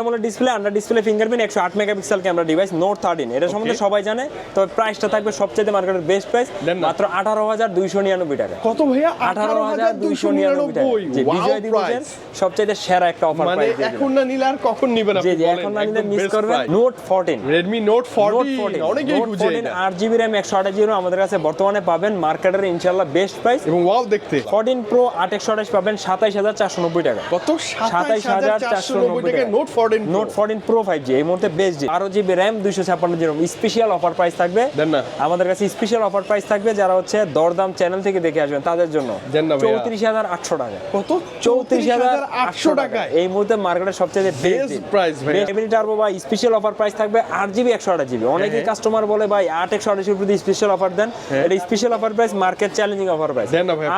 AMOLED display, under display fingerprint, 108 megapixel camera device, note 13। এটা সম্বন্ধে সবাই জানে, তবে প্রাইসটা থাকবে সবচেয়ে মার্কেটের বেস্ট প্রাইস, মাত্র 18,299 টাকা। কত ভাইয়া? 18,299 টাকা। জি, বিজয় দিবসের সবচেয়ে সেরা একটা অফার প্রাইস। মানে এখন না নিলে আর কখন নেবেন আপনি? জি, এখন না নিলে মিস করবেন। নোট 14, Redmi Note 14 অনেকেই খুঁজে এটা। 8GB RAM 128GB আমাদের কাছে বর্তমানে পাবেন মার্কেটের ইনশাআল্লাহ বেস্ট প্রাইস। এবং ওয়াও দেখতে 14 Pro 8/128 পাবেন 27,490 টাকা। কত? 27,490 টাকা Note 14 Pro। Note 14 Pro 5G এই মুহূর্তে best. 12GB RAM 256GB special offer price থাকবে। দেন না আমাদের কাছে স্পেশাল অফার প্রাইস থাকবে যারা হচ্ছে দরদাম চ্যানেল থেকে দেখে আসবেন তাদের জন্য। 34,800 টাকা। কত? 34,800 টাকা এই মুহূর্তে মার্কেটের সবচেয়ে বেস্ট প্রাইস ভাই। এবিলিটি টার্বো বা স্পেশাল অফার প্রাইস থাকবে 8GB 128GB। অনেকেই কাস্টমার বলে ভাই 8/128 উপরে স্পেশাল অফার দেন। এটা special offer price, market challenging offer price.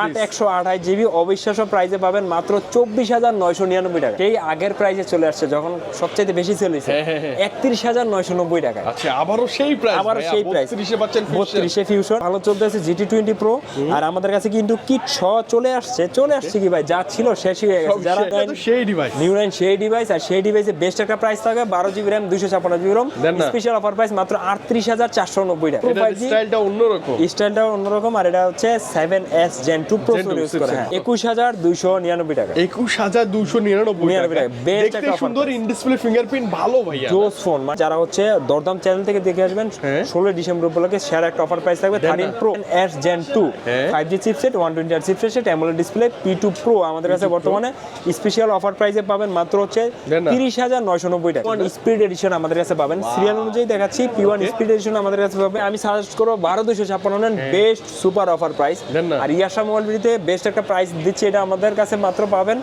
8/128GB অবিশ্বাস্য প্রাইসে পাবেন মাত্র 24,999 টাকা। এই আগের প্রাইসে চলে আসছে যখন সবচেয়ে বেশি সেল হয়েছে 31,990 টাকা। আচ্ছা, আবারও সেই প্রাইস। আবার সেই প্রাইস 32 এ পাচ্ছেন। 32 এ ফিউশন ভালো চলতেছে GT20 Pro। আর আমাদের কাছে কিন্তু কিট ছ চলে আসছে কি ভাই, যা ছিল শেষই হয়ে গেছে। যারা সেই ডিভাইস নিউ লাইন সেই ডিভাইস, আর সেই ডিভাইসে বেস্ট একটা প্রাইস থাকে 12GB RAM 256GB ROM special offer price মাত্র 38,490 টাকা। এটা স্টাইলটা অন্যরকম, স্টাইলটা অন্যরকম। আর এটা হচ্ছে 7S Gen 2 প্রসেসর ইউজ করে। 21,299 টাকা। 21,299 টাকা। বেস্ট একটা সুন্দর ইন ডিসপ্লে ফিঙ্গারপ্রিন্ট, ভালো ভাইয়া। জোস ফোন। যারা হচ্ছে দরদাম চ্যানেল থেকে দেখে আসবেন 16 ডিসেম্বর উপলক্ষে সেরা একটা অফার প্রাইস থাকবে 13 Pro S Gen 2 5G chipset 120Hz chipset AMOLED display P2 Pro আমাদের কাছে বর্তমানে স্পেশাল অফার প্রাইসে পাবেন মাত্র হচ্ছে 30,990 টাকা। স্পিড এডিশন আমাদের কাছে পাবেন, সিরিয়াল অনুযায়ী দেখাচ্ছি। P1 স্পিড এডিশন আমাদের কাছে পাবেন। আমি সাজেস্ট করব 12,256 বেস্ট সুপার অফার প্রাইস। আর ইয়াশা মোবাইলতে বেস্ট একটা প্রাইস দিচ্ছি, এটা আমাদের কাছে মাত্র পাবেন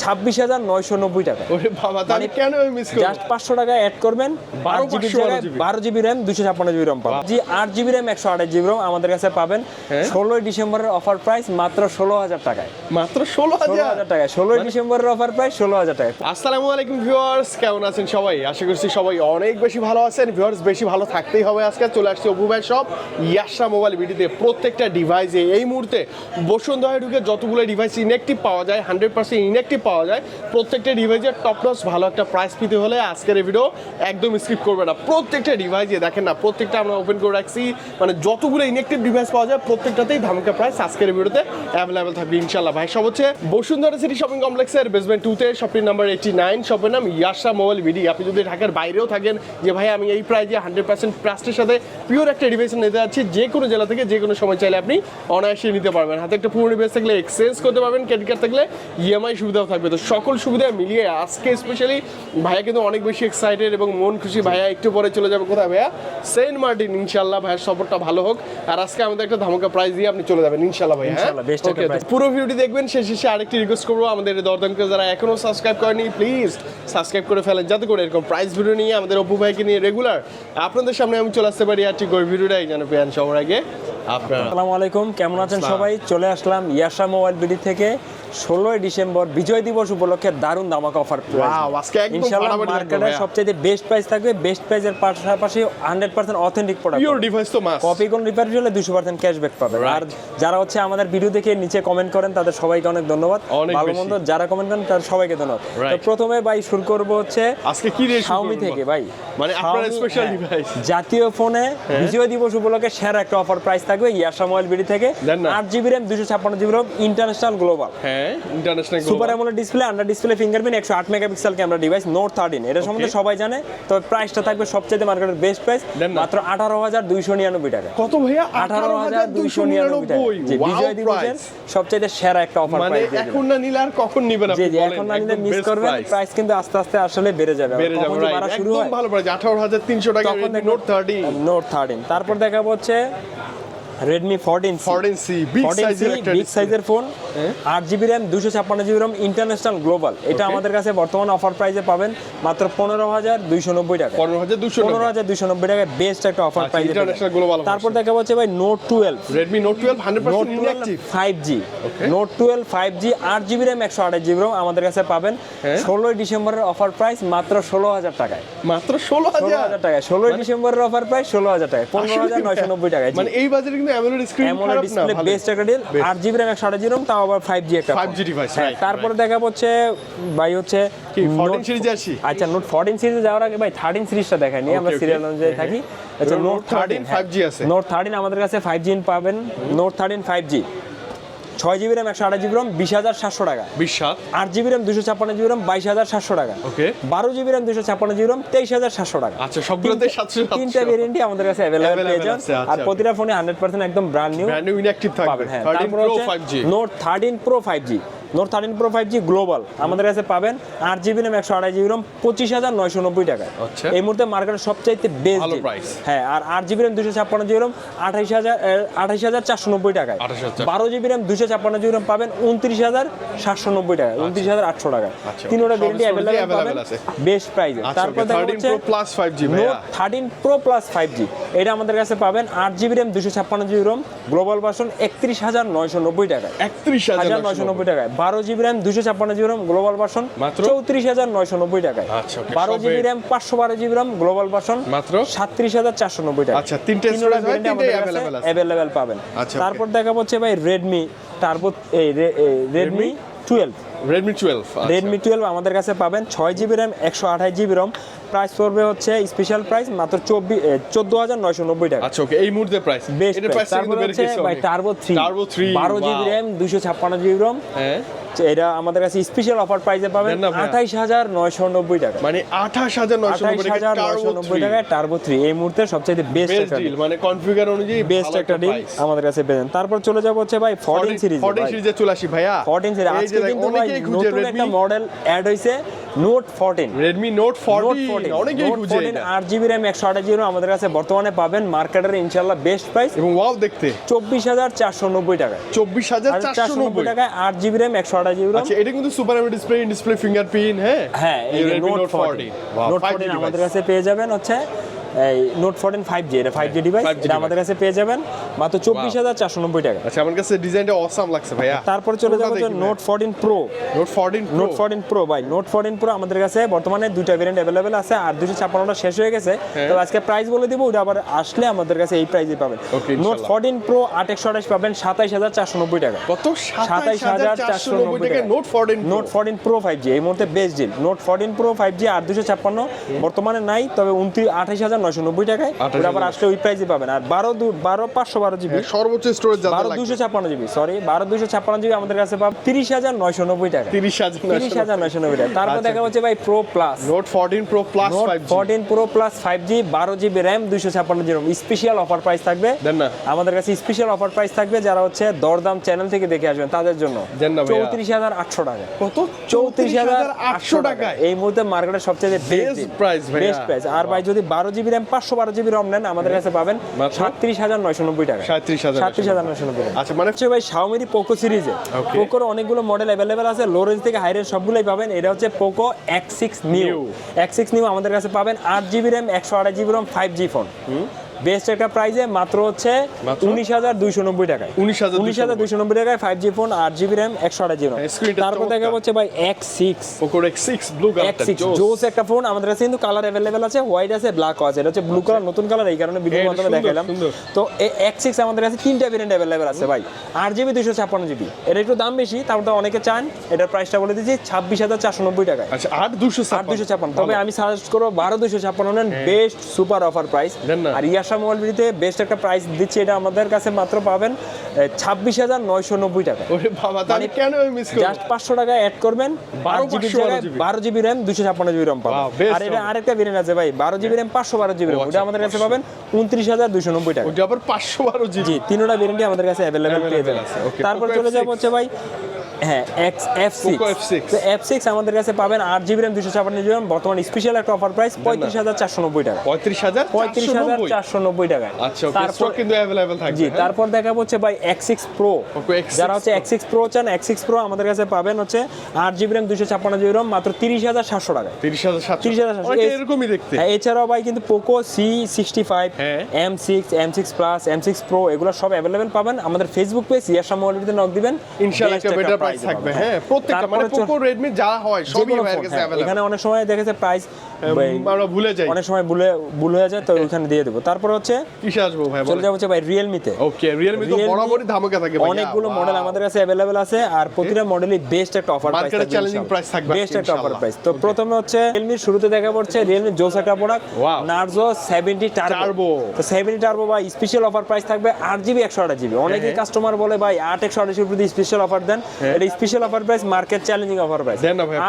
26,990 টাকা। ওরে বাবা, তাহলে কেন আমি মিস করব? জাস্ট 500 টাকা অ্যাড করবেন, 12GB RAM 256GB ROM পাবেন। জি, 8GB RAM 128GB ROM আমাদের কাছে পাবেন 16 ডিসেম্বরের অফার প্রাইস মাত্র 16,000 টাকায়। মাত্র 16,000 টাকা। 16 ডিসেম্বরের অফার প্রাইস 16,000 টাকা। আসসালামু আলাইকুম ভিউয়ার্স, কেমন আছেন সবাই? আশা করছি সবাই অনেক বেশি ভালো আছেন। ভিউয়ার্স, বেশি ভালো থাকতেই হবে। আজকে চলে আসছি অপু ভাই শপ ইয়াশা মোবাইল ভিডিওতে। প্রত্যেকটা ডিভাইসে এই মুহূর্তে বসুন্ধরায় ঢুকে যতগুলো ডিভাইস ইনঅ্যাক্টিভ পাওয়া যায়, 100% ইনঅ্যাক্টিভ পাওয়া যায়, প্রত্যেকটা ডিভাইসের টপ নচ ভালো একটা প্রাইস পেতে হলে আজকের এই ভিডিও একদম স্কিপ করবে না। প্রত্যেকটা ডিভাইসে দেখেন না, প্রত্যেকটা আমরা ওপেন করে রাখছি, মানে যতগুলো ইনঅ্যাক্টিভ ডিভাইস পাওয়া যায় প্রত্যেকটাতেই ধামাকা প্রাইস আজকের এই ভিডিওতে অ্যাভেলেবেল থাকবে ইনশাআল্লাহ। ভাই সব হচ্ছে বসুন্ধরা সিটি শপিং কমপ্লেক্সের বেসমেন্ট 2-তে, শপিং নাম্বার 89, শপের নাম ইয়াশা মোবাইল ভিডি। আপনি যদি ঢাকার বাইরেও থাকেন যে ভাই আমি এই প্রাইজে 100% ট্রাস্টের সাথে পিওর একটা ডিভাইস নিতে যাচ্ছি, যে কোনো জেলা থেকে যে কোনো সময় চাইলে আপনি অনায়াসে নিতে পারবেন। হাতে একটা পুরো ডিভাইস থাকলে এক্সচেঞ্জ করতে পারবেন, ক্রেডিট কার্ড থাকলে ইএমআই সুবিধাও থাকবে। তো সকল সুবিধা মিলিয়ে আজকে স্পেশালি ভাইয়া কিন্তু অনেক বেশি এক্সাইটেড এবং মন খুশি। ভাইয়া একটু পরে চলে যাবে কোথায় ভাইয়া? Saint Martin. ইনশাআল্লাহ ভাইয়ার সফরটা ভালো হোক, আর আজকে আমাদের একটা ধামাকা প্রাইস দিয়ে আপনি চলে যাবেন ইনশাআল্লাহ ভাই। পুরো ভিডিওটি দেখবেন। শেষে আরেকটি রিকোয়েস্ট করবো, আমাদের দরদামকে যারা এখনো সাবস্ক্রাইব করেনি প্লিজ সাবস্ক্রাইব করে ফেলেন, যাতে করে এরকম প্রাইস ভিডিও নিয়ে আমাদের অপু ভাইকে নিয়ে রেগুলার আপনাদের সামনে আমি চলে আসতে পারি। আর ঠিক ওই ভিডিওটাই যেন পেয়েন সবার আগে আপনারা। আসসালামু আলাইকুম, কেমন আছেন সবাই? চলে আসলাম ইয়াশা মোবাইল ভিডি থেকে 16 ডিসেম্বর বিজয় দিবস উপলক্ষে দারুণ ধামাকা অফার। ইনশাআল্লাহ মার্কেটের সবচেয়ে বেস্ট প্রাইস থাকবে। বেস্ট প্রাইসের পাশাপাশি 100% অথেন্টিক প্রোডাক্ট, পিওর ডিভাইস তো মাস্ট। কপি কোন রিপেয়ার হলে 200% ক্যাশব্যাক পাবেন। আর যারা হচ্ছে আমাদের ভিডিও দেখে নিচে কমেন্ট করেন তাদের সবাইকে অনেক ধন্যবাদ। ভালো মন্দ যারা কমেন্ট করেন তাদের সবাইকে ধন্যবাদ। তো প্রথমে ভাই শুরু করব হচ্ছে আজকে কি রে Xiaomi থেকে। ভাই মানে আপনার স্পেশাল ডিভাইস জাতীয় ফোনে বিজয় দিবস উপলক্ষে সেরা একটা অফার প্রাইস থাকবে ইয়াশা মোবাইল ভিডি থেকে। 8GB RAM 256GB ROM international global, international super AMOLED display, under display fingerprint, 108 megapixel camera device, note 13। এটা সম্বন্ধে সবাই জানে, তবে প্রাইসটা থাকবে সবচেয়ে মার্কেটের বেস্ট প্রাইস মাত্র 18,299 টাকা। কত ভাইয়া? 18,299 টাকা। জি, বিজয় দিবসের সবচেয়ে সেরা একটা অফার প্রাইস। মানে এখন না নিলে আর কখন নেবেন আপনি? জি, এখন না নিলে মিস করবেন। প্রাইস কিন্তু আস্তে আস্তে আসলে বেড়ে যাবে। কখন যে বাড়া শুরু হয়, একদম ভালো প্রাইস 18,300 টাকা নোট 13। তারপর দেখাবো হচ্ছে Redmi 14C বিগ সাইজের phone, 8GB RAM 256GB ROM international global. এটা আমাদের কাছে বর্তমানে অফার প্রাইসে পাবেন মাত্র 15,290 টাকা। 15,290 টাকায় বেস্ট একটা অফার প্রাইসে ইন্টারন্যাশনাল গ্লোবাল। তারপর দেখাবো হচ্ছে ভাই Note 12, Redmi Note 12 100% inactive 5G। Note 12 5G 8GB RAM 128GB ROM আমাদের কাছে পাবেন 16 ডিসেম্বরের অফার প্রাইস মাত্র 16,000 টাকায়। মাত্র 16,000 টাকা। 16 ডিসেম্বরের অফার প্রাইস 16,000 টাকা, 15,990 টাকা। মানে এই বাজারে কিন্তু AMOLED স্ক্রিন AMOLED খারাপ না, ডিসপ্লে ভালো। বেস্ট একটা deal, 8GB RAM 128GB RAM, তাও আবার 5G একটা 5G ডিভাইস, হ্যাঁ, রাইট। তারপরে দেখা হচ্ছে ভাই হচ্ছে কি 14 Note- সিরিজে আসি? আচ্ছা নোট 14 সিরিজে যাওয়ার আগে ভাই 13 সিরিজটা দেখাইনি, আমরা Okay, সিরিয়াল okay. অনুযায়ী হ্যাঁ, থাকি। হ্যাঁ। আচ্ছা Note নোট 13 5G আছে। নোট 13 আমাদের কাছে 5G পাবেন, note 13 5G 6GB RAM 128GB RAM 20,700 টাকা, 20 8GB RAM 256GB RAM 22,700 টাকা, Okay. 12GB RAM 256GB RAM 23,700 টাকা। আচ্ছা, সবগুলোতে 700 তিনটা ভেরিয়েন্টই আমাদের কাছে অ্যাভেলেবল Available পেয়ে যান, আছে, আচ্ছা, আর প্রতিটা ফোনে 100% একদম brand new brand new inactive থাকবে। পাবেন। হ্যাঁ, 13 তারপর Pro হচ্ছে 5G note 13 Pro 5G, note 13 Pro 5G global আমাদের কাছে পাবেন 8GB RAM 128GB RAM 25,990 টাকায়। আচ্ছা। এই মুহূর্তে মার্কেটের সবচাইতে বেস্ট ভালো price। হ্যাঁ, আর 8GB RAM 256GB RAM 28,490 টাকায়, 28,490 12GB RAM 256GB RAM পাবেন 29,790 টাকা, 29,800 টাকা। আচ্ছা, তিনটা সব ভেরিয়েন্টই store তেই অ্যাভেলেবল পাবেন available আছে। বেস্ট প্রাইসে। আচ্ছা, তারপর okay, দেখা 13 হচ্ছে Pro Plus 5G ভাইয়া। নোট 13 Pro Plus 5G, এটা আমাদের কাছে পাবেন 8GB RAM 256GB RAM global version 31,990 টাকায়, 31,990 টাকায়। 12GB RAM 256GB RAM global version মাত্র 34,990 টাকায়। আচ্ছা, okay, 12GB RAM 512GB RAM global version মাত্র 37,490 টাকা। আচ্ছা, তিনটে তিনটা storage হয়, variant তিনটেই আমাদের কাছে available আছে। available পাবেন। আচ্ছা, তারপর দেখা হচ্ছে ভাই Redmi টার্বো Redmi 12 Redmi 12 আচ্ছা। Redmi 12 আমাদের কাছে পাবেন 6GB RAM 128GB RAM, price পড়বে হচ্ছে স্পেশাল প্রাইস মাত্র 14,990 টাকা। আচ্ছা, ওকে, এই মুহূর্তে প্রাইস বেস্ট এটার প্রাইস। প্রাইস কিন্তু তারপর বেড়ে হচ্ছে গেছে ভাই অনেক। Turbo 3 Turbo 3 12GB wow। RAM 256GB RAM, হ্যাঁ, এটা আমাদের কাছে স্পেশাল অফার প্রাইসে পাবেন দেন না ভাইয়া। 28,990 টাকা। মানে 28,990 টাকা টার্বো 28,990 টাকায় টার্বো 3 এই মুহূর্তে সবচেয়ে বেস্ট বেস্ট একটা ডিল, মানে কনফিগার অনুযায়ী বেস্ট ভালো একটা ডিল price। আমাদের কাছে পেয়েছেন। তারপর চলে যাব হচ্ছে ভাই 14 সিরিজ। 14 সিরিজে চলে আসি ভাইয়া। 14 সিরিজ এই যে আজকে দেখ, কিন্তু ভাই অনেকেই খুঁজে নতুন একটা Redmi মডেল অ্যাড হইছে নোট 14। Redmi Note 14 অনেকেই খুঁজে এটা। 8GB RAM 128GB RAM আমাদের কাছে বর্তমানে পাবেন মার্কেটের ইনশাআল্লাহ বেস্ট প্রাইস এবং ওয়াও দেখতে 24,490 টাকা। 24,490 টাকায় 8GB RAM 128GB RAM। আচ্ছা, এটা কিন্তু সুপার AMOLED ডিসপ্লে ফিঙ্গারপ্রিন্ট, হ্যাঁ হ্যাঁ, এই যে Redmi note Note 14 Wow, note 5G 14 আমাদের device। কাছে পেয়ে যাবেন হচ্ছে এই নোট 14 5G, এটা 5G ডিভাইস, 5G এটা আমাদের কাছে পেয়ে যাবেন মাত্র 24,490 টাকা। আচ্ছা, আমার কাছে ডিজাইনটা অসাম লাগছে ভাইয়া। তারপর চলে যাবো যে note 14 pro. Note 14 note 14 pro ভাই, নোট 14 প্রো আমাদের কাছে বর্তমানে দুইটা ভেরিয়েন্ট অ্যাভেলেবেল আছে, আর 256টা শেষ হয়ে গেছে। হ্যাঁ। তো আজকে প্রাইস বলে দিব, ওটা আবার আসলে আমাদের কাছে এই প্রাইসে পাবেন। Okay, নোট ইনশাআল্লাহ। 14 প্রো 828 পাবেন 27,490 টাকা। কত? 27,490 টাকা নোট 14 নোট 14 প্রো 5G এই মুহূর্তে best deal. Note 14 pro 5G আর 256 বর্তমানে নাই, তবে 28,990 টাকায়, ওটা আবার আসলে ওই প্রাইসে পাবেন। আর 512 জিবি সর্বোচ্চ স্টোরেজ যাদের 256 জিবি, সরি 256 জিবি আমাদের কাছে পাবেন 30,990 টাকা। 30,990 টাকা। তারপর আচ্ছা। দেখা হচ্ছে ভাই pro plus. Note 14 pro plus note 5G 14 pro plus 5G 12GB RAM 256GB special offer price থাকবে। দেন না। আমাদের কাছে স্পেশাল অফার প্রাইস থাকবে যারা হচ্ছে দরদাম চ্যানেল থেকে দেখে আসবেন তাদের জন্য দেন না ভাইয়া। 34,800 টাকা। কত? 34,800 টাকা টাকা এই মুহূর্তে মার্কেটের সবচেয়ে Best price ভাইয়া। Best price. আর ভাই যদি 12GB RAM 512GB ROM নেন আমাদের কাছে পাবেন মাত্র? 37,990 টাকা। 37,990 টাকা। আচ্ছা, মানে হচ্ছে ভাই Xiaomi পোকো সিরিজে Okay. পোকোর অনেকগুলো মডেল অ্যাভেলেবেল আছে, লো রেঞ্জ থেকে হাই রেঞ্জ সবগুলোই পাবেন। এটা হচ্ছে Poco X6 new. X6 new আমাদের কাছে পাবেন 8GB RAM 128GB ROM 5G phone, best একটা প্রাইসে মাত্র হচ্ছে মাত্র? 19,290 টাকায়। 19,290 টাকায় 5G phone 8GB RAM 128GB ROM। হ্যাঁ, screen টা তারপর দেখা চমৎকার। হচ্ছে ভাই X6 পোকো X6 ব্লু কালারটা X6 জোস একটা ফোন আমাদের কাছে কিন্তু কালার অ্যাভেলেবেল আছে, হোয়াইট আছে, ব্ল্যাক আছে। এটা হচ্ছে ব্লু কালার, নতুন কালার, এই কারণে ভিডিওর এটা মাধ্যমে সুন্দর, দেখাইলাম। সুন্দর। তো এই X6 আমাদের কাছে তিনটা ভেরিয়েন্ট অ্যাভেলেবেল আছে ভাই, 8GB 256GB। এটা একটু দাম বেশি, তারপর তো অনেকে চান, এটার প্রাইসটা বলে দিচ্ছি 26,490 টাকায়। আচ্ছা, 8256 8,256, তবে আমি সাজেস্ট করবো 12,256 নেন, বেস্ট সুপার অফার প্রাইস। দেন না। আর ইয়াশা মোবাইল ভিডিওতে বেস্ট একটা প্রাইস দিচ্ছি, এটা আমাদের কাছে মাত্র পাবেন 26,990 টাকা। ওরে বাবা, তাহলে কেন আমি মিস করব? জাস্ট 500 টাকা অ্যাড করবেন, 12GB 12GB RAM 256GB ROM পাবেন। Wow, best আর এটা হবে। আরেকটা ভেরিয়েন্ট আছে ভাই 12GB RAM 512GB ROM, ওটা আমাদের কাছে পাবেন 29,290 টাকা। ওটা আবার 512 জি, তিনটা ভেরিয়েন্টই আমাদের কাছে অ্যাভেলেবেল পেয়ে Available যাবেন। আছে, okay. তারপর Poco চলে যাব F6 হচ্ছে ভাই হ্যাঁ F6 Poco F6 তো F6 আমাদের কাছে পাবেন 8GB RAM 256GB ROM, বর্তমান স্পেশাল একটা অফার প্রাইস 35,490 টাকা। 35,490 35,490 টাকায়। আচ্ছা, ওকে, তারপর স্টক কিন্তু अवेलेबल থাকবে। জি, তারপর দেখাবো হচ্ছে ভাই X6 Pro। Poco X6 যারা হচ্ছে X6 Pro চান, X6 Pro আমাদের কাছে পাবেন হচ্ছে 8GB RAM 256GB ROM মাত্র 30,700 টাকা। 30,700 30,700 অনেকটা এরকমই দেখতে। হ্যাঁ, এছাড়াও ভাই কিন্তু পোকো C65 হ্যাঁ। M6 Plus M6 Pro এগুলো সব অ্যাভেলেবেল পাবেন। আমাদের ফেসবুক পেজ ইয়াশা মোবাইলতে নক দিবেন, ইনশাআল্লাহ একটা Best বেটার প্রাইস থাকবে। হ্যাঁ, প্রত্যেকটা মানে পোকো, রেডমি যা হয় সবই ভাইয়ের কাছে अवेलेबल। এখানে অনেক সময় দেখেছে প্রাইস আমরা ভুলে যাই, অনেক সময় ভুল হয়ে যায়, তো ওখানে দিয়ে দেবো। তারপর হচ্ছে কিসে আসবো ভাই? চলে যাবো হচ্ছে ভাই রিয়েলমিতে। ওকে, রিয়েলমি তো বরাবরই ধামাকা থাকে ভাই। অনেকগুলো মডেল আমাদের কাছে अवेलेबल আছে, আর প্রতিটা মডেলই বেস্ট একটা অফার প্রাইস মার্কেটে চ্যালেঞ্জিং প্রাইস থাকবে, বেস্ট একটা অফার প্রাইস। তো প্রথমে হচ্ছে রিয়েলমির শুরুতে দেখা পড়ছে রিয়েলমি জোস একটা প্রোডাক্ট নার্জো 70 টার্বো। তো 70 টার্বো ভাই স্পেশাল অফার প্রাইস থাকবে 8GB 128GB। অনেকেই কাস্টমার বলে ভাই 8 128GB প্রতি স্পেশাল অফার দেন, এটা special offer price, market challenging offer price.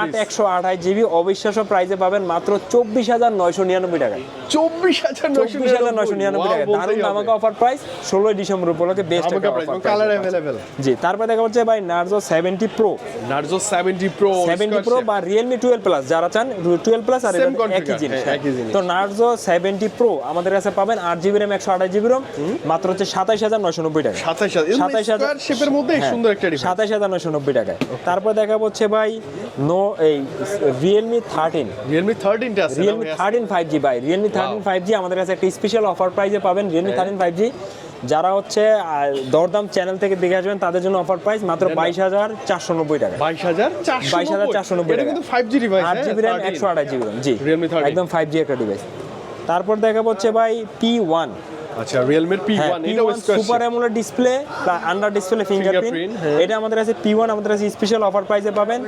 8 128GB অবিশ্বাস্য প্রাইসে পাবেন মাত্র 24,999 টাকায়। 24,999 টাকা, দারুণ ধামাকা অফার প্রাইস। 16 ডিসেম্বর উপলক্ষে বেস্ট একটা অফার প্রাইস, কালার अवेलेबल। জি, তারপর দেখা হচ্ছে ভাই নার্জো 70 প্রো। নার্জো 70 প্রো বা রিয়েলমি 12 প্লাস, যারা চান 12 প্লাস আর এটা একই জিনিস। তো নার্জো 70 প্রো আমাদের কাছে পাবেন 8GB RAM 128GB ROM মাত্র হচ্ছে 27,990 টাকা। 27,000 শেপের মধ্যে সুন্দর একটা ডিভাইস, 27,990 টাকায়। তারপর দেখা হচ্ছে ভাই রিয়েলমি 13 টা আছে, রিয়েলমি 13 5G ভাই। রিয়েলমি 13 5G আমাদের কাছে একটা স্পেশাল অফার প্রাইসে পাবেন। রিয়েলমি 13 5G যারা হচ্ছে দরদাম চ্যানেল থেকে দেখে আসবেন তাদের জন্য অফার প্রাইস মাত্র 22,490 টাকা। 22,490 টাকা, কিন্তু 5G device, 8GB RAM 128GB ROM। জি, Realme 13 একদম 5G একটা ডিভাইস। তারপর দেখা হচ্ছে ভাই P1। আচ্ছা, Realme P1 এটা super AMOLED display, under display fingerprint. এটা আমাদের কাছে P1 আমাদের কাছে স্পেশাল অফার প্রাইসে পাবেন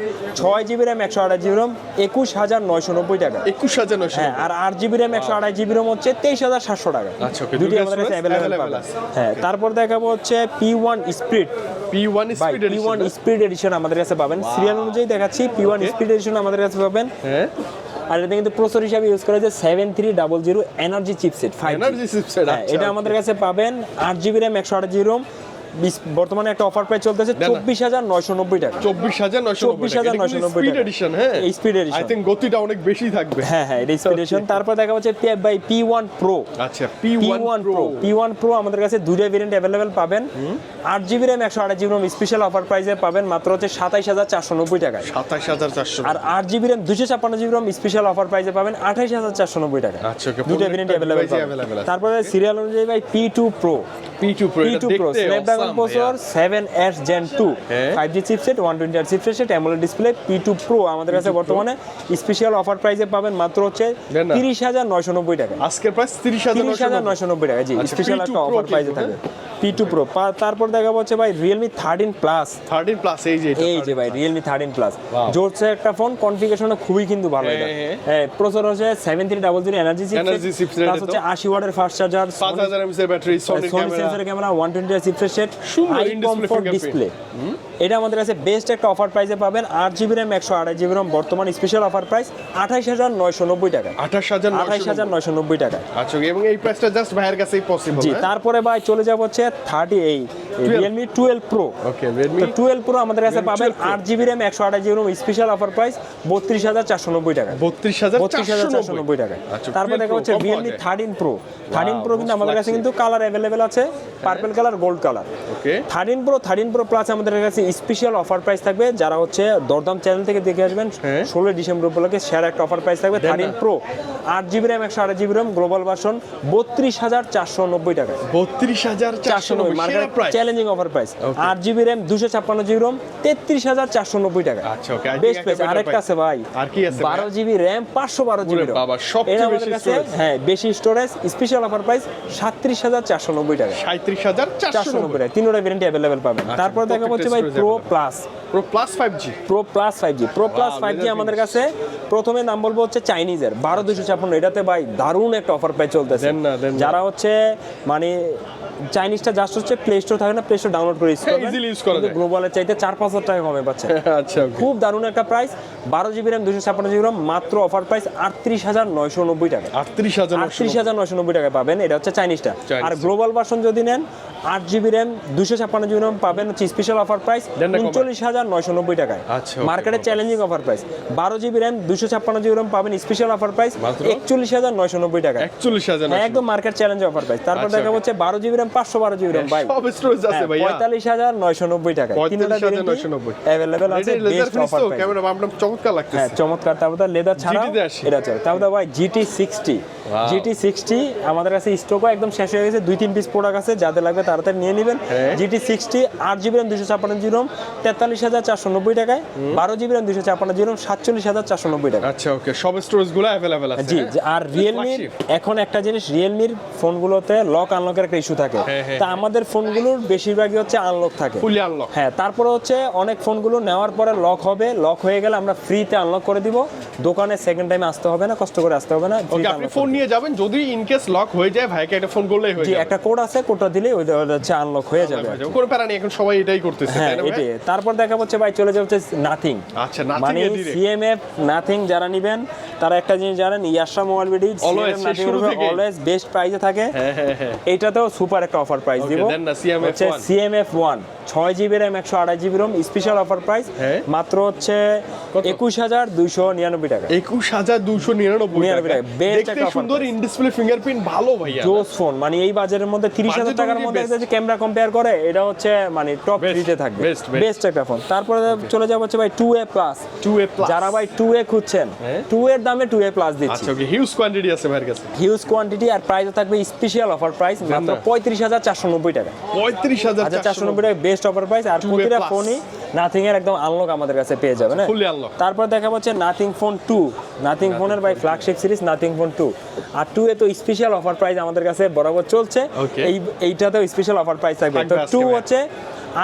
6GB RAM 128GB ROM 21,990 টাকা। 21,990। হ্যাঁ, আর 8GB RAM 128GB ROM হচ্ছে 23,700 টাকা। আচ্ছা, ওকে, দুটি আমাদের কাছে अवेलेबल পাবেন। হ্যাঁ, তারপর দেখাবো হচ্ছে P1 speed. P1 speed addition আমাদের কাছে পাবেন। সিরিয়াল অনুযায়ী দেখাচ্ছি, P1 স্পিড এডিশন আমাদের কাছে পাবেন। হ্যাঁ, আর এটা কিন্তু প্রসেসর হিসেবে ইউজ করা যায় 7300 energy chipset 5G। Energy chipset, এটা আমাদের কাছে পাবেন 8GB RAM 128GB ROM। বর্তমানে একটা অফার প্রাইস চলতেছে 24,990 টাকা। 24,990 স্পিড এডিশন। হ্যাঁ, স্পিড এডিশন, আই থিং গতিটা অনেক বেশি থাকবে। হ্যাঁ এটা স্পিড এডিশন। তারপর দেখা হচ্ছে P1 Pro। আচ্ছা, P1 Pro আমাদের কাছে দুইটা ভেরিয়েন্ট अवेलेबल পাবেন। 8GB RAM 128GB ROM special offer প্রাইসে পাবেন মাত্র হচ্ছে 27,490 টাকায়। 27,400। আর 8GB RAM 256GB ROM special offer প্রাইসে পাবেন 28,490 টাকা। আচ্ছা, ওকে, দুইটা ভেরিয়েন্ট अवेलेबल পাবেন। তারপরে সিরিয়াল অনুযায়ী ভাই P2 Pro এটা দেখতে Snapdragon processor 7S Gen 2 5G chipset 120Hz chipset AMOLED display P2 Pro আমাদের কাছে বর্তমানে স্পেশাল অফার প্রাইসে পাবেন মাত্র হচ্ছে 30,990 টাকা। আজকের প্রাইস 30,990 টাকা। জি, স্পেশাল একটা অফার প্রাইসে থাকবে P2 Pro। তারপর দেখা হচ্ছে ভাই Realme 13 Plus। 13 প্লাস এই যে ভাই Realme 13 Plus জোরছে একটা ফোন, কনফিগারেশনটা খুবই কিন্তু ভালো। এটা হ্যাঁ, প্রসেসর হচ্ছে 7300 এনার্জি চিপসেট প্লাস হচ্ছে 80 ওয়াটের ফাস্ট চার্জার, 5000 mAh এর battery, Sony sensor camera, 120Hz chipset, সুন্দর হাই কমফোর্ট ডিসপ্লে। এটা আমাদের কাছে বেস্ট একটা অফার প্রাইসে পাবেন। 8GB RAM 128GB ROM বর্তমান স্পেশাল অফার প্রাইস 28,990 টাকা। 28,990 টাকা। আচ্ছা, এবং এই প্রাইসটা জাস্ট ভাইয়ের কাছেই পসিবল। জি, তারপরে ভাই চলে যাব হচ্ছে Realme 12 Pro। ওকে, Redmi 12 Pro আমাদের কাছে পাবেন 8GB RAM 128GB ROM special offer price 32,490 টাকা। 32,490 টাকা। আচ্ছা, তারপর দেখা হচ্ছে Realme 13 Pro কিন্তু আমাদের কাছে কিন্তু কালার अवेलेबल আছে, পার্পল কালার, গোল্ড কালার। ওকে, 13 Pro Plus আমাদের কাছে স্পেশাল অফার প্রাইস থাকবে। যারা হচ্ছে দরদাম চ্যানেল থেকে দেখে আসবেন 16 ডিসেম্বর উপলক্ষে সেরা একটা অফার প্রাইস থাকবে 13 Pro 8GB RAM 128GB ROM global version 32,490 টাকা। 32,490 market challenging offer price. 8GB RAM 256GB ROM 33,490 টাকা। আচ্ছা, ওকে, বেস্ট প্রাইস। আরেকটা আছে ভাই, আর কি আছে? 12GB RAM 512GB ROM। বাবা, সবচেয়ে বেশি স্টোরেজ। হ্যাঁ, বেশি স্টোরেজ, স্পেশাল অফার প্রাইস 37,490 টাকা। 37,490 টাকা। তিনটা ভেরিয়েন্ট अवेलेबल পাবেন। তারপর দেখা হচ্ছে ভাই Pro Plus 5G আমাদের কাছে প্রথমে নাম বলবো হচ্ছে চাইনিজের 12256। এটাতে ভাই দারুণ একটা অফার প্রাইস চলতেছে। যারা হচ্ছে মানে চাইনিজটা জাস্ট হচ্ছে প্লে স্টোর থাকে না, প্লে স্টোর ডাউনলোড করে ইউজ করবেন, কিন্তু গ্লোবালের চাইতে 4-5 টাকা কমে পাচ্ছে। আচ্ছা, খুব দারুণ একটা price. 12GB RAM 256GB ROM মাত্র অফার প্রাইস 38,990 টাকা। 38,990 টাকা পাবেন। এটা হচ্ছে চাইনিজটা। আর গ্লোবাল ভার্সন যদি নেন 8GB RAM 256GB ROM পাবেন হচ্ছে স্পেশাল অফার প্রাইস 39,990 টাকায়। মার্কেটে challenging offer price. 12GB RAM 256GB ROM পাবেন স্পেশাল অফার প্রাইস 41,990 টাকা। 41,000 একদম মার্কেট চ্যালেঞ্জ অফার প্রাইস। তারপর দেখা হচ্ছে 12GB RAM 512GB ROM ভাই সব স্টোরেজ আছে ভাই 45,990 টাকা। 45,990 अवेलेबल আছে। Best offer price. ক্যামেরা আপনার চমৎকার লাগতেছে। হ্যাঁ, চমৎকার। তারপর লেদার ছাড়া এটা আছে। তারপর ভাই GT60 আমাদের কাছে স্টকও একদম শেষ হয়ে গেছে। 2-3 পিস প্রোডাক্ট আছে, যাদের লাগবে তাড়াতাড়ি নিয়ে নেবেন। GT60 8GB RAM 256GB ROM 43,490 টাকায়, 12GB RAM 256GB ROM 47,490 টাকা। আচ্ছা ওকে, সব স্টোরেজ গুলো अवेलेबल আছে। জি, আর রিয়েলমি এখন একটা জিনিস, রিয়েলমির ফোনগুলোতে লক আনলকের একটা ইস্যু থাকে, তা আমাদের ফোনগুলোর বেশিরভাগই হচ্ছে আনলক থাকে, ফুলি আনলক। হ্যাঁ, তারপরে হচ্ছে অনেক ফোনগুলো নেওয়ার পরে লক হবে, লক হয়ে গেলে আমরা ফ্রিতে আনলক করে দিব, দোকানে সেকেন্ড টাইমে আসতে হবে না, কষ্ট করে আসতে হবে না। ওকে, আপনি ফোন নিয়ে যাবেন, যদি ইন কেস লক হয়ে যায় ভাইকে একটা ফোন করলেই হয়ে জি, যাবে। একটা কোড আছে, কোডটা দিলেই ওই হচ্ছে আনলক হয়ে যাবে। কোনো প্যারা নেই, এখন সবাই এটাই করতেছে, হ্যাঁ, তাই না ভাই? এটাই। তারপর দেখা হচ্ছে ভাই চলে যাচ্ছে নাথিং। আচ্ছা, নাথিং মানে এর direct। সিএমএফ নাথিং যারা নেবেন তারা একটা জিনিস জানেন, ইয়াশা মোবাইল বিডি Always, সেই শুরু থেকেই। অলওয়েজ বেস্ট প্রাইসে থাকে। এইটাতেও সুপার একটা অফার প্রাইস দিব, দেন না, CMF হচ্ছে one। CMF1 6GB RAM 128GB ROM special offer price মাত্র হচ্ছে 21,299 টাকা। 21,299 টাকা। Best দেখতে একটা offer সুন্দর, price। ইন ডিসপ্লে ফিঙ্গারপ্রিন্ট ভালো ভাইয়া। জোস ফোন, মানে এই বাজারের মধ্যে 30,000 Budget টাকার অনুযায়ী মধ্যে best। যদি ক্যামেরা কম্পেয়ার করে, এটা হচ্ছে মানে টপ Best, 3-তে থাকবে, best। বেস্ট একটা ফোন। তারপরে চলে যাবো হচ্ছে ভাই 2A প্লাস। 2A plus। যারা ভাই 2A খুঁজছেন, 2 এর দামে 2A প্লাস দিচ্ছি, আচ্ছা ওকে, হিউজ কোয়ান্টিটি আছে ভাইয়ের কাছে। হিউজ কোয়ান্টিটি, আর প্রাইসও থাকবে স্পেশাল অফার প্রাইস মাত্র 35,490 টাকা। 35,490 টাকা বেস্ট অফার প্রাইস। আর 2A প্রতিটা plus। ফোনই নাথিং এর একদম আনলক আমাদের কাছে পেয়ে যাবেন, হ্যাঁ? Fully unlock। তারপর দেখা হচ্ছে নাথিং ফোন 2, নাথিং ফোনের ভাই ফ্ল্যাগশিপ সিরিজ নাথিং ফোন 2। আর 2 এ তো স্পেশাল অফার প্রাইস আমাদের কাছে বরাবর চলছে, Okay। এইটাতেও স্পেশাল অফার প্রাইস থাকবে। তো থাকবে আজকে 2 ভাই। হচ্ছে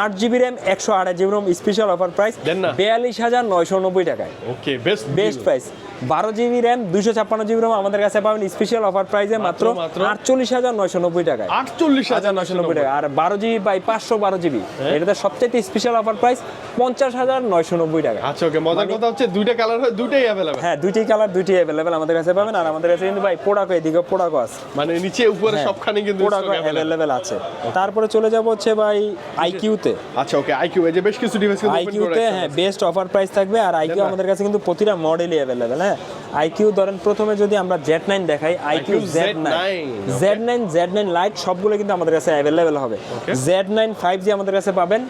8GB RAM 128GB ROM special offer price দেন না। 42,990 টাকায়, okay, best best price. 12GB RAM 256GB ROM আমাদের কাছে পাবেন স্পেশাল অফার প্রাইসে মাত্র মাত্র 48,990 টাকায়। 48,990 টাকা। আর 12GB বাই 512GB, এটাতে সবচেয়ে স্পেশাল অফার প্রাইস 50,990 টাকা। আচ্ছা ওকে, মজার কথা হচ্ছে দুইটা কালার হয়, দুইটাই अवेलेबल। হ্যাঁ, দুইটি কালার, দুইটি अवेलेबल আমাদের কাছে পাবেন। আর আমাদের কাছে কিন্তু ভাই পোড়াকো, এদিকে পোড়াকো আছে, মানে নিচে উপরে সবখানে কিন্তু পোড়াকো stock available। अवेलेबल আছে। তারপরে চলে যাব হচ্ছে ভাই আইকিউতে। আচ্ছা ওকে, আইকিউ, এই যে বেশ কিছু ডিভাইস কিন্তু ওপেন করে আইকিউতে হ্যাঁ বেস্ট অফার প্রাইস থাকবে। আর আইকিউ না। আমাদের কাছে কিন্তু প্রতিটা মডেলই अवेलेबल, হ্যাঁ। আইকিউ ধরেন প্রথমে যদি আমরা Z9 দেখাই, IQ Z9, Z9, Z9 light সবগুলো কিন্তু আমাদের কাছে अवेलेबल হবে। Z9 5G আমাদের কাছে পাবেন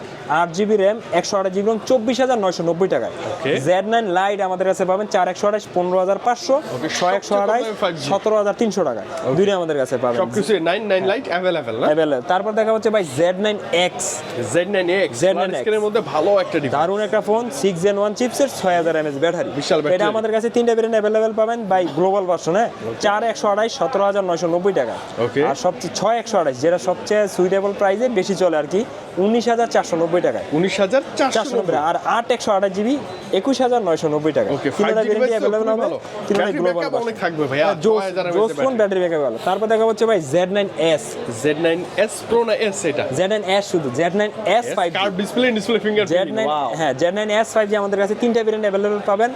8GB RAM 128GB ROM 24,990 টাকায়। Z9 লাইট আমাদের কাছে পাবেন 4128 15,500, 6128 17,300 টাকায়, দুইটা আমাদের কাছে পাবেন সবকিছু 99 লাইট अवेलेबल না? अवेलेबल। তারপর দেখা হচ্ছে ভাই Z9X, Z9X, Z9X স্ক্রিনের মধ্যে ভালো একটা ডিভাইস। দারুণ একটা ফোন, 6 Gen 1 চিপসেট, 6000 mAh ব্যাটারি। বিশাল ব্যাটারি। এটা আমাদের কাছে তিনটা ভেরিয়েন্ট अवेलेबल পাবেন ভাই, গ্লোবাল ভার্সন, হ্যাঁ, 4128 17,990 টাকা। Okay। আর সবচেয়ে 6128 যেটা সবচেয়ে সুইটেবল প্রাইসে বেশি চলে আর কি, 19,490 টাকায়। 19,490। আর 8 128GB 21,990 টাকা। ওকে, তিনটা 5G ভেরিয়েন্ট device তো अवेलेबल খুবই হবে, ভালো। তিনটা ব্যাটারি গ্লোবাল ব্যাকআপ অনেক থাকবে ভাইয়া, 6000 জোস ফোন, mAh ব্যাটারি ব্যাকআপ ভালো। তারপর দেখা হচ্ছে ভাই Z9S, Z9S Pro না S এটা? Z9S শুধু, Z9S 5G, curve display fingerprint. Z9, হ্যাঁ, Z9S 5G আমাদের কাছে তিনটা ভেরিয়েন্ট अवेलेबल পাবেন।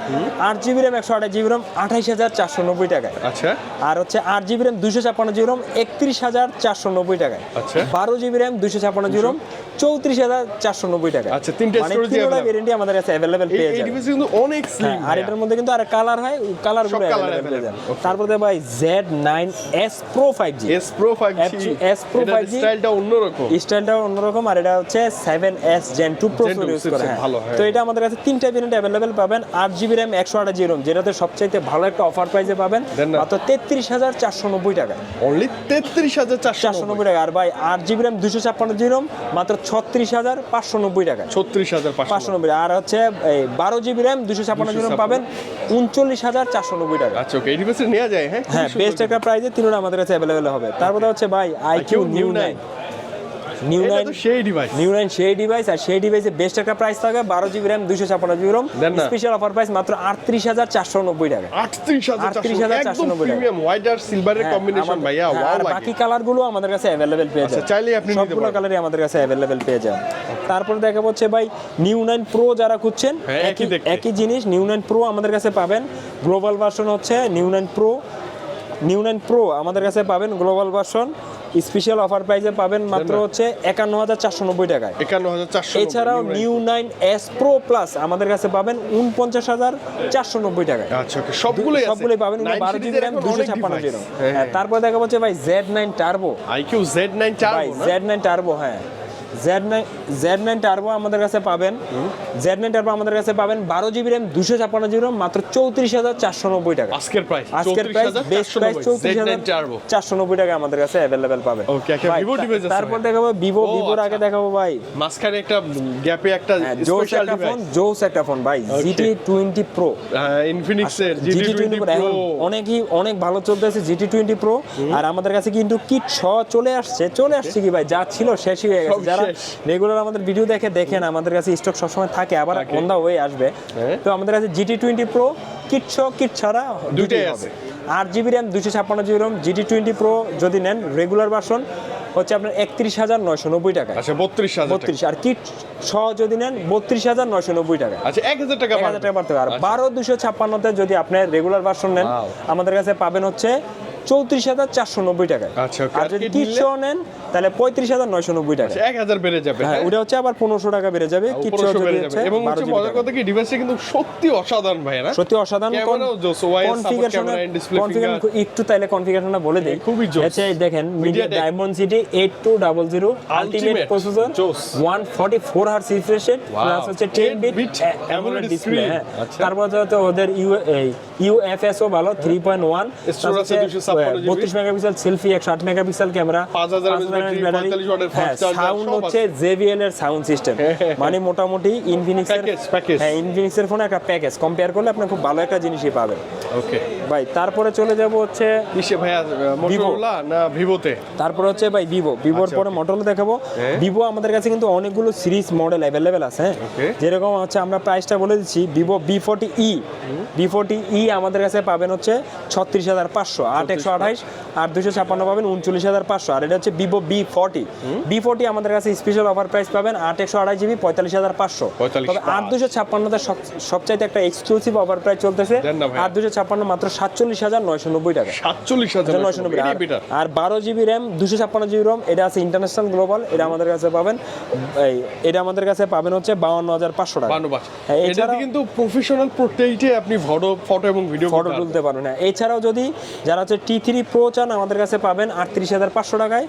8GB RAM 128GB ROM 28,490 টাকায়। আচ্ছা আর হচ্ছে 8GB RAM 256GB ROM 31,490 টাকায়। আচ্ছা। 12GB RAM 256GB ROM 34,490 টাকায়। আচ্ছা, তিনটা মানে storage তিনটা available। ভেরিয়েন্টই আমাদের কাছে अवेलेबल পেয়ে এই যাবেন। ডিভাইস কিন্তু অনেক হ্যাঁ, স্লিম। আর এটার মধ্যে কিন্তু আর কালার হয়, কালারগুলো সব colour अवेलेबल পেয়ে available। যাবেন। Okay। তারপরে ভাই Z9S Pro 5G, S Pro 5G, S Pro 5G স্টাইলটা অন্যরকম। স্টাইলটা অন্যরকম। আর এটা হচ্ছে 7S Gen 2 Pro Gen 2 use করে, chipset, হ্যাঁ। ভালো, হ্যাঁ। তো এটা আমাদের কাছে তিনটা ভেরিয়েন্ট अवेलेबल পাবেন। 8GB RAM 128GB ROM যেটাতে সবচাইতে ভালো একটা অফার প্রাইসে পাবেন দেন না। মাত্র 33,490 টাকা, অনলি 33,490 490 টাকা। আর ভাই 8GB RAM 256GB ROM মাত্র 36,590 টাকা, 36,590। আর হচ্ছে 12GB RAM 256GB ROM পাবেন 39,490 টাকা। আচ্ছা ওকে, এই ডিভাইস নেওয়া যায়, হ্যাঁ? হ্যাঁ, বেস্ট একটা প্রাইসে তিনটা আমাদের কাছে अवेलेबल হবে। তারপরে হচ্ছে ভাই IQ New 9, নিউ এটা 9, তো সেই ডিভাইস। নিউ 9 সেই ডিভাইস। আর সেই ডিভাইসে বেস্ট একটা প্রাইস থাকে 12GB RAM 256GB ROM দেন না। স্পেশাল অফার প্রাইস মাত্র 38,490 টাকা। 38,490 একদম প্রিমিয়াম হোয়াইট আর সিলভারের কম্বিনেশন ভাইয়া, হ্যাঁ, ওয়াও আর লাগে। বাকি কালারগুলো আমাদের কাছে अवेलेबल পেয়ে আচ্ছা, যাবেন, চাইলেই আপনি নিতে সবগুলো পারবেন। কালারই আমাদের কাছে अवेलेबल পেয়ে যাবেন। তারপর দেখা হচ্ছে ভাই নিউ 9 প্রো যারা খুঁজছেন, হ্যাঁ, একই দেখতে। একই জিনিস, নিউ 9 প্রো আমাদের কাছে পাবেন। গ্লোবাল ভার্সন হচ্ছে নিউ 9 প্রো, নিউ 9 প্রো আমাদের কাছে পাবেন গ্লোবাল ভার্সন স্পেশাল অফার প্রাইসে পাবেন মাত্র হচ্ছে 51,490 টাকায়। 51,490। এছাড়াও নিউ 9S Pro Plus আমাদের কাছে পাবেন 49,490 টাকায়। আচ্ছা ওকে, সবগুলোই পাবেন 12GB RAM 256GB ROM। হ্যাঁ। তারপর দেখা হচ্ছে ভাই Z9 Turbo, IQ Z9 ভাই Turbo না? Z9 Turbo, হ্যাঁ Z9 টার্বো আমাদের কাছে পাবেন, Z9 টার্বো আমাদের কাছে পাবেন 12 জিবি র্যাম 256 জিবি র্যাম মাত্র 34,490 টাকা। আজকের প্রাইস বেস্ট প্রাইস 34,490 টাকা আমাদের কাছে अवेलेबल পাবেন। ওকে, একটা ভিভো ডিভাইস আছে। তারপর দেখাবো ভিভোর আগে দেখাবো ভাই মাঝখানে একটা গ্যাপে একটা স্পেশাল ডিভাইস, জোস একটা ফোন ভাই, GT20 Pro, ইনফিনিক্স এর GT20 Pro এখন অনেক ভালো চলতেছে GT20 Pro। আর আমাদের কাছে কিন্তু কিট চলে আসছে কি ভাই, যা ছিল শেষই হয়ে গেছে। যারা রেগুলার আমাদের ভিডিও দেখেন, আমাদের কাছে স্টক সবসময় থাকে, আবার অন দা ওয়ে আসবে। তো আমাদের কাছে GT20 Pro কিট ছাড়া দুটোই আছে। 8 GB RAM 256 GB RAM GT20 Pro যদি নেন রেগুলার ভার্সন হচ্ছে আপনার 31,990 টাকা। আচ্ছা 32,000 আর কিট সহ যদি নেন 32,990 টাকা। আচ্ছা 1,000 টাকা বাড়তে আর 12,256 তে যদি আপনি রেগুলার ভার্সন নেন আমাদের কাছে পাবেন হচ্ছে 34,490 টাকা। আচ্ছা, আর যদি কিট সহ নেন তাহলে 35,990 টাকা। 1000 বেড়ে যাবে। হ্যাঁ, ওটা হচ্ছে আবার 1500 টাকা বেড়ে যাবে কিট সহ যদি হচ্ছে। এবং হচ্ছে মজার কথা কি, ডিভাইসটা কিন্তু সত্যি অসাধারণ ভাই, না সত্যি অসাধারণ। কনফিগারেশন একটু তাইলে কনফিগারেশনটা বলে দেই, খুবই জোস। আচ্ছা দেখেন media diamond city 8200 ultimate processor, 144 hertz refresh rate, plus হচ্ছে 10 বিট অ্যামোলেড ডিসপ্লে। তারপর হচ্ছে ওদের ইউএফএসও ভালো 3.1, স্টোরেজ আছে 256 GB, 32 megapixel selfie, 108 megapixel camera, 5000 battery, 45 ওয়াটের ফাস্ট চার্জার, সাউন্ড হচ্ছে JBL এর সাউন্ড সিস্টেম, মানে মোটামুটি ইনফিনিক্স এর প্যাকেজ। হ্যাঁ, ইনফিনিক্স এর ফোনে একটা প্যাকেজ কম্পেয়ার করলে আপনি খুব ভালো একটা জিনিসই পাবেন। ওকে ভাই তারপরে চলে যাব হচ্ছে কিসে ভাইয়া, মোটরোলা না ভিভোতে? তারপরে হচ্ছে ভাই ভিভোর পরে মোটরোলা দেখাবো। ভিভো আমাদের কাছে কিন্তু অনেকগুলো সিরিজ মডেল अवेलेबल আছে। যেরকম হচ্ছে আমরা প্রাইসটা বলে দিচ্ছি, ভিভো V40e আমাদের কাছে পাবেন হচ্ছে 36,500, 8/128 আর 256 পাবেন 39,500। আর এটা হচ্ছে ভিভো V40 আমাদের কাছে স্পেশাল অফার প্রাইস পাবেন 8/128 জিবি 45,500। তবে 8/256 তে সবচাইতে একটা এক্সক্লুসিভ অফার প্রাইস চলতেছে, 8/256 মাত্র 47,990 টাকা। 47,990। আর 12 জিবি র্যাম 256 জিবি রম, এটা আছে ইন্টারন্যাশনাল গ্লোবাল, এটা আমাদের কাছে পাবেন এটা আমাদের কাছে পাবেন হচ্ছে 52,500 টাকা। এছাড়া কিন্তু প্রফেশনাল প্রোটেইটে আপনি ফটো এবং ভিডিও তুলতে পারবেন। হ্যাঁ, এছাড়াও যদি যারা হচ্ছে T3 Pro চান আমাদের কাছে পাবেন 38,500 টাকায়।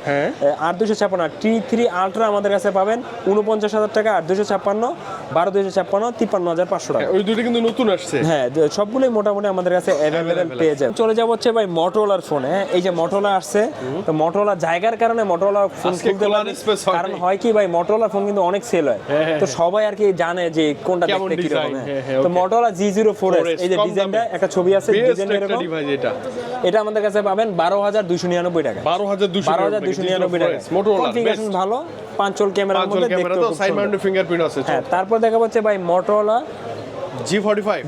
8/256 T3 Ultra আমাদের কাছে পাবেন 49,000 টাকা, 8/256 12/256 53,500 টাকা। ওই দুটো কিন্তু নতুন আসছে। হ্যাঁ, সবগুলোই মোটামুটি আমাদের কাছে অ্যাভেলেবল পেয়ে যাবেন। চলে যাব হচ্ছে ভাই মোটরোলার ফোন। হ্যাঁ, এই যে মোটরোলা আসছে, তো মোটরোলা জায়গার কারণে মোটরোলা ফোন খুলতে পারি, কারণ হয় কি ভাই মোটরোলা ফোন কিন্তু অনেক সেল হয়, তো সবাই আর কি জানে যে কোনটা দেখতে কি রকম। তো মোটরোলা G04s, এই যে ডিজাইনটা একটা ছবি আছে, ডিজাইনটা এরকম। এটা আমাদের কাছে পাবেন 12,299 টাকা। 12,299 টাকা। কনফিগারেশন ভালো, 5 চোল ক্যামেরার মধ্যে দেখতে খুব সাইড মাউন্টেড ফিঙ্গারপ্রিন্ট আছে। হ্যাঁ, তারপর দেখা হচ্ছে ভাই মোটরোলা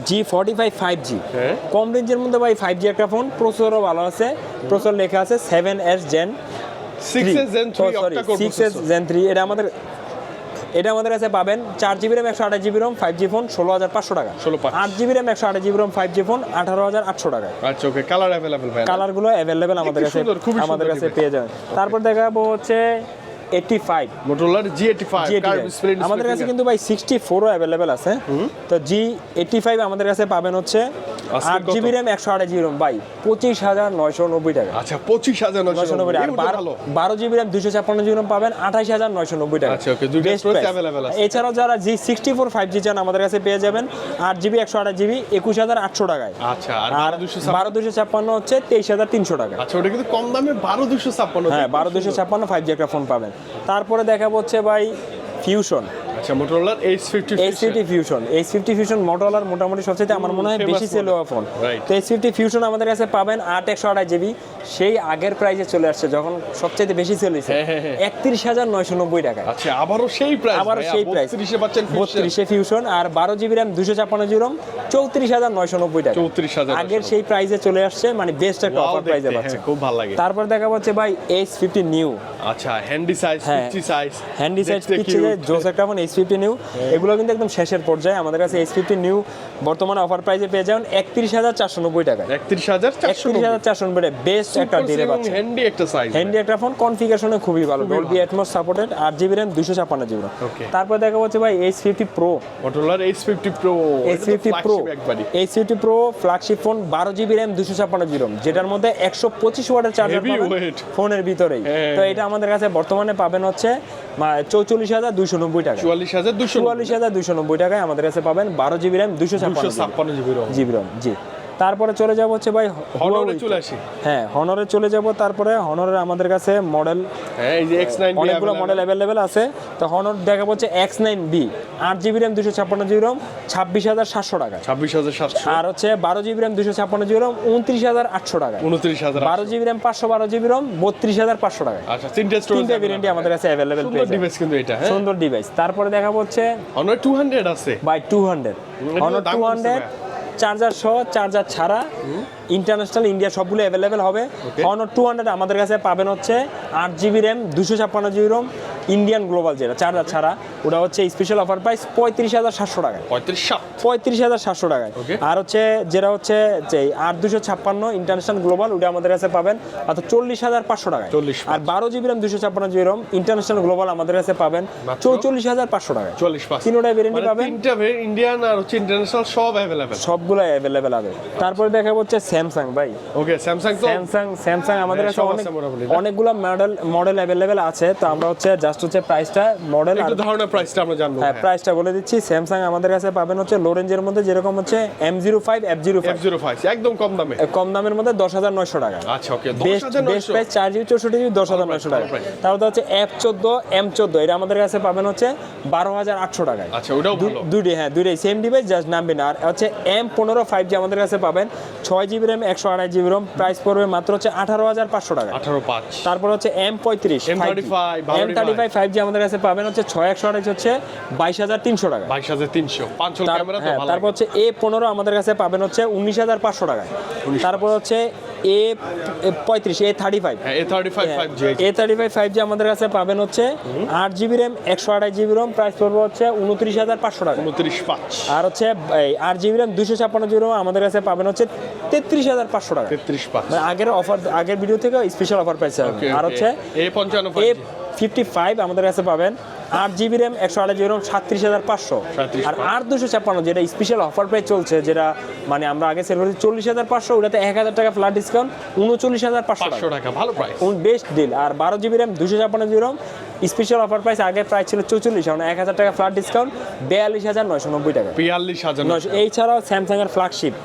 G45 5G, কম রেঞ্জের মধ্যে ভাই 5G একটা ফোন, প্রসেসরও ভালো আছে, প্রসেসর লেখা আছে 7S Gen 3। এটা আমাদের কাছে পাবেন 4 GB RAM 128 GB ROM 5G phone 16,500 টাকা। 8 GB RAM 128 GB ROM 5G phone 18,800 টাকা। আচ্ছা, ওকে, কালার अवेलेबल ভাই? কালারগুলো अवेलेबल আমাদের কাছে পেয়ে যাবেন। তারপর দেখাবো হচ্ছে 85 মোটরোলার G85 আমাদের কাছে কিন্তু ভাই 64ও अवेलेबल আছে। তো G85 আমাদের কাছে পাবেন হচ্ছে 8 জিবি র্যাম 128 জিবি রম ভাই 25,990 টাকা। আচ্ছা 25,990 আর 12 জিবি র্যাম 256 জিবি রম পাবেন 28,990 টাকা। আচ্ছা, ওকে, দুইটা প্রাইস अवेलेबल আছে। এছাড়াও যারা G64 5G চান আমাদের কাছে পেয়ে যাবেন 8 জিবি 128 জিবি 21,800 টাকায়। আচ্ছা, আর 12,256 হচ্ছে 23,300 টাকা। আচ্ছা, ওটা কিন্তু কম দামে 12,256। হ্যাঁ, 12,256 5G একটা ফোন পাবেন। তারপরে দেখাবো হচ্ছে ভাই ফিউশন। আচ্ছা, মোটরোলার H50 ফিউশন মোটরোলার মোটামুটি সবচেয়ে আমার মনে হয় বেশি সেল হওয়া ফোন। তো H50 ফিউশন আমাদের কাছে পাবেন 8/128 জিবি, সেই আগের প্রাইসে চলে আসছে যখন সবচেয়ে বেশি সেল হয়েছে 31,990 টাকা। আচ্ছা, আবারও সেই প্রাইস, 32 এ পাচ্ছেন 32 ফিউশন। আর 12 জিবি র্যাম 256 জিবি রম 34,990 টাকা। 34,000 আগের সেই প্রাইসে চলে আসছে, মানে বেস্ট একটা অফার প্রাইসে পাচ্ছে, খুব ভালো লাগে। তারপর দেখাবো হচ্ছে ভাই H50 নিউ। আচ্ছা, handy size 50 size, handy size পিচ্ছে জোস একটা ফোন H50 নিউ। এগুলো কিন্তু একদম শেষের পর্যায়ে। আমাদের কাছে H50 নিউ বর্তমানে অফার প্রাইসে পেয়ে যাবেন 31,490 টাকা। 31,490 বেস্ট একটা ডিলে পাচ্ছেন। হ্যান্ডি একটা সাইজ, হ্যান্ডি একটা ফোন, কনফিগারেশনে খুবই ভালো, Dolby atoms supported, 8 GB RAM 256 GB. তারপর দেখা হচ্ছে ভাই H50 Pro, মোটরোলার H50 Pro flagship phone, 12 GB RAM 256 GB, যেটার মধ্যে 125 ওয়াটের চার্জার পাবেন ফোনের ভিতরেই। তো এটা আমাদের কাছে বর্তমানে পাবেন হচ্ছে 44,290 টাকা। 44,290 টাকায় আমাদের কাছে পাবেন 12 জিবি র্যাম 256 জিবি রম। জি, তারপরে চলে যাব হচ্ছে ভাই হনরে চলে আসি। হ্যাঁ, হনরে চলে যাব। তারপরে হনরের আমাদের কাছে মডেল, হ্যাঁ এই যে X9 অনেকগুলো মডেল অ্যাভেলেবেল আছে। তো হনর দেখা হচ্ছে X9B 8 GB RAM 256 GB ROM 26,700 টাকা। 26,700। আর হচ্ছে 12 জিবি র্যাম 256 জিবি রম 29,800 টাকা। 29,000। 12 জিবি র্যাম 512 জিবি রম 32,500 টাকা। আচ্ছা, তিনটে ভেরিয়েন্টই আমাদের কাছে অ্যাভেলেবেল পেয়ে যাবেন। ডিভাইস কিন্তু এটা, হ্যাঁ সুন্দর ডিভাইস। তারপরে দেখাবো হচ্ছে Honor 200 আছে বাই 200 Honor 200 চার্জার সহ, চার্জার ছাড়া, ইন্টারন্যাশনাল ইন্ডিয়া সবগুলো অ্যাভেলেবেল হবে। Honor 200 আমাদের কাছে পাবেন হচ্ছে 8 GB RAM 256 GB ROM Indian global, যেটা চার্জার ছাড়া, ওটা হচ্ছে স্পেশাল অফার প্রাইস 35,700 টাকা। 35,700 টাকায়। আর হচ্ছে যেটা হচ্ছে যে 8256 ইন্টারন্যাশনাল গ্লোবাল, ওটা আমাদের কাছে পাবেন অর্থাৎ 40,500 টাকায়। আর 12 GB RAM 256 GB ROM international global আমাদের কাছে পাবেন 44,500 টাকায়। 45 তিনটাই ভেরিয়েন্টই পাবেন। তিনটা ইন্ডিয়ান আর হচ্ছে ইন্টারন্যাশনাল সব अवेलेबल, সবগুলো অ্যাভেলেবেল হবে। তারপরে দেখাবো হচ্ছে স্যামসাং ভাই। ওকে, স্যামসাং তো স্যামসাং আমাদের কাছে অনেকগুলো মডেল অ্যাভেলেবেল আছে। তো আমরা হচ্ছে জাস্ট হচ্ছে প্রাইসটা মডেল একটু ধারণা প্রাইসটা আমরা জানবো। হ্যাঁ, প্রাইসটা বলে দিচ্ছি। স্যামসাং আমাদের কাছে পাবেন হচ্ছে লো রেঞ্জের মধ্যে, যেরকম হচ্ছে M05 F05 একদম কম দামে, কম দামের মধ্যে 10,900 টাকা। আচ্ছা ওকে, বেস্ট প্রাইস 4 জিবি 64 জিবি 10,900 টাকা। তারপর হচ্ছে F14 M14, এটা আমাদের কাছে পাবেন হচ্ছে 12,800 টাকায়। আচ্ছা, ওটাও ভালো। দুইটাই সেম ডিভাইস, জাস্ট নাম বিনা। আর হচ্ছে M15 5G আমাদের কাছে পাবেন 6 GB RAM 128 GB ROM, price পড়বে মাত্র হচ্ছে 18,500 টাকা। 18,500। তারপর হচ্ছে M35 5G আমাদের কাছে পাবেন হচ্ছে 6/128 হচ্ছে 22,300 টাকা। 22,300 5 হল ক্যামেরা তো ভালো। তারপর হচ্ছে A15 আমাদের কাছে পাবেন হচ্ছে 19,500 টাকা। তারপর হচ্ছে A35 A35 5G A35 5G আমাদের কাছে পাবেন হচ্ছে 8 GB RAM 128 GB ROM, price পড়বে হচ্ছে 29,500 টাকা। 29,500। আর হচ্ছে 8 জিবি র্যাম 256 জিবি রম আমাদের কাছে পাবেন হচ্ছে 33,500 টাকা। 33,500 মানে আগের ভিডিও থেকে স্পেশাল অফার পাইছে। আর হচ্ছে A55 আমাদের কাছে পাবেন 8 জিবি র্যাম 128 জিবি রম 37,500। আর 8/256 যেটা স্পেশাল অফার প্রাইস চলছে, যেটা মানে আমরা আগে সেল করেছি 40,500, ওটাতে 1,000 টাকা ফ্ল্যাট ডিসকাউন্ট 39,500 টাকা, ভালো প্রাইস, বেস্ট ডিল। আর 12 GB RAM 256 GB ROM special offer price, আগে প্রাইস ছিল 44, এখন 1,000 টাকা ফ্ল্যাট ডিসকাউন্ট 42,990 টাকা। 42,990। এছাড়াও স্যামসাং এর ফ্ল্যাগশিপ,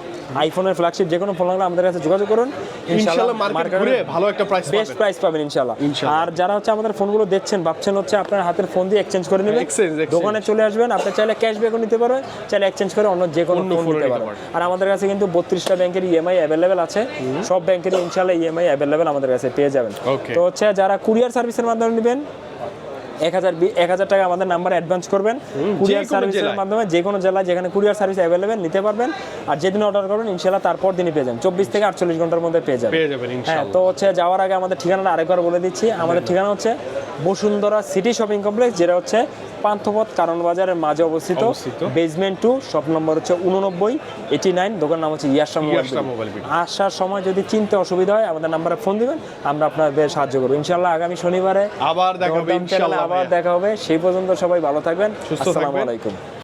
আইফোনের ফ্ল্যাগশিপ যে কোনো ফোন লাগলে আমাদের কাছে যোগাযোগ করুন, ইনশাআল্লাহ মার্কেট ঘুরে ভালো একটা প্রাইস পাবেন, বেস্ট প্রাইস পাবেন ইনশাআল্লাহ। আর যারা হচ্ছে আমাদের ফোনগুলো দেখছেন, ভাবছেন হচ্ছে আপনার হাতের ফোন দিয়ে এক্সচেঞ্জ করে নেবেন, দোকানে চলে আসবেন, আপনি চাইলে ক্যাশব্যাকও নিতে পারবেন, চাইলে এক্সচেঞ্জ করে অন্য যে কোনো ফোন নিতে পারবেন। আর আমাদের কাছে কিন্তু 32টা ব্যাংকের ইএমআই অ্যাভেলেবেল আছে, সব ব্যাংকের ইনশাআল্লাহ ইএমআই অ্যাভেলেবেল আমাদের কাছে পেয়ে যাবেন। তো হচ্ছে যারা কুরিয়ার সার্ভিসের মাধ্যমে নেবেন 1,000 টাকা আমাদের নাম্বারে অ্যাডভান্স করবেন, কুরিয়ার সার্ভিসের মাধ্যমে যে কোনো জেলায় যেখানে কুরিয়ার সার্ভিস অ্যাভেলেবেল নিতে পারবেন। আর যেদিন অর্ডার করবেন ইনশাআল্লাহ তারপর দিনই পেয়ে যাবেন, 24 থেকে 48 ঘন্টার মধ্যে পেয়ে যাবেন হ্যাঁ। তো হচ্ছে যাওয়ার আগে আমাদের ঠিকানাটা আরেকবার বলে দিচ্ছি। আমাদের ঠিকানা হচ্ছে বসুন্ধরা সিটি শপিং কমপ্লেক্স, যেটা হচ্ছে পান্থপথ কারণ বাজারের মাঝে অবস্থিত, বেসমেন্ট 2, শপ নম্বর হচ্ছে 8989, দোকান নাম হচ্ছে ইয়াশা মোবাইল। আসার সময় যদি চিনতে অসুবিধা হয় আমাদের নাম্বারে ফোন দিবেন, আমরা আপনাদের সাহায্য করবো ইনশাআল্লাহ। আগামী শনিবারে আবার দেখা হবে ইনশাআল্লাহ। আবার দেখা হবে, সেই পর্যন্ত সবাই ভালো থাকবেন, আসসালামু আলাইকুম।